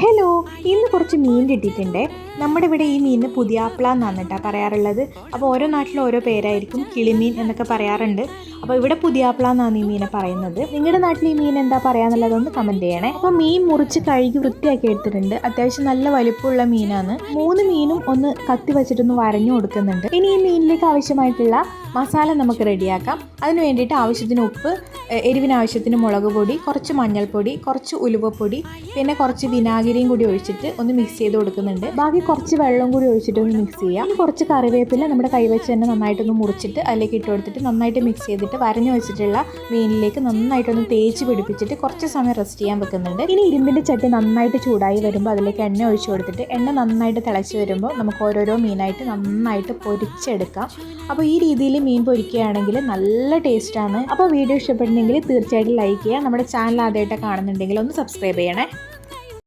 Hello, ഇന്ന് കുറച്ച് മീൻ കിട്ടിയിട്ടുണ്ട്. നമ്മുടെ ഇവിടെ ഈ മീനിന് പുതിയാപ്ല എന്നാണ് കേട്ടോ പറയാറുള്ളത്. അപ്പോൾ ഓരോ നാട്ടിലും ഓരോ പേരായിരിക്കും. കിളിമീൻ എന്നൊക്കെ പറയാറുണ്ട്. അപ്പോൾ ഇവിടെ പുതിയാപ്ല എന്നാണ് ഈ മീനെ പറയുന്നത്. നിങ്ങളുടെ നാട്ടിൽ ഈ മീൻ എന്താ പറയാന്നുള്ളതൊന്ന് കമൻറ്റ് ചെയ്യണേ. അപ്പോൾ മീൻ മുറിച്ച് കഴുകി വൃത്തിയാക്കി എടുത്തിട്ടുണ്ട്. അത്യാവശ്യം നല്ല വലിപ്പമുള്ള മീനാണ്. 3 മീനും ഒന്ന് കത്തി വെച്ചിട്ടൊന്ന് വരഞ്ഞു കൊടുക്കുന്നുണ്ട്. ഇനി ഈ മീനിലേക്ക് ആവശ്യമായിട്ടുള്ള മസാല നമുക്ക് റെഡിയാക്കാം. അതിന് വേണ്ടിയിട്ട് ആവശ്യത്തിന് ഉപ്പ്, എരിവിന് ആവശ്യത്തിന് മുളക് പൊടി, കുറച്ച് മഞ്ഞൾപ്പൊടി, കുറച്ച് ഉലുവപ്പൊടി, പിന്നെ കുറച്ച് വിനാഗിരിയും കൂടി ഒഴിച്ചിട്ട് ഒന്ന് മിക്സ് ചെയ്ത് കൊടുക്കുന്നുണ്ട്. ബാക്കി കുറച്ച് വെള്ളം കൂടി ഒഴിച്ചിട്ട് ഒന്ന് മിക്സ് ചെയ്യാം. ഇനി കുറച്ച് കറിവേപ്പില നമ്മുടെ കൈവച്ച് തന്നെ നന്നായിട്ടൊന്ന് മുറിച്ചിട്ട് അതിലേക്ക് ഇട്ട് കൊടുത്തിട്ട് നന്നായിട്ട് മിക്സ് ചെയ്തിട്ട് വരഞ്ഞു വെച്ചിട്ടുള്ള മീനിലേക്ക് നന്നായിട്ടൊന്ന് തേച്ച് പിടിപ്പിച്ചിട്ട് കുറച്ച് സമയം റെസ്റ്റ് ചെയ്യാൻ വെക്കുന്നുണ്ട്. ഇനി ഇരുമ്പിൻ്റെ ചട്ടി നന്നായിട്ട് ചൂടായി വരുമ്പോൾ അതിലേക്ക് എണ്ണ ഒഴിച്ച് കൊടുത്തിട്ട് എണ്ണ നന്നായിട്ട് തിളച്ച് വരുമ്പോൾ നമുക്ക് ഓരോരോ മീനായിട്ട് നന്നായിട്ട് പൊരിച്ചെടുക്കാം. അപ്പോൾ ഈ രീതിയിൽ മീൻ പൊരിക്കുകയാണെങ്കിൽ നല്ല ടേസ്റ്റാണ്. അപ്പോൾ വീഡിയോ ഇഷ്ടപ്പെട്ടിട്ടുണ്ടെങ്കിൽ തീർച്ചയായിട്ടും ലൈക്ക് ചെയ്യുക. നമ്മുടെ ചാനൽ ആദ്യമായിട്ട് കാണുന്നുണ്ടെങ്കിൽ ഒന്ന് സബ്സ്ക്രൈബ് ചെയ്യണേ.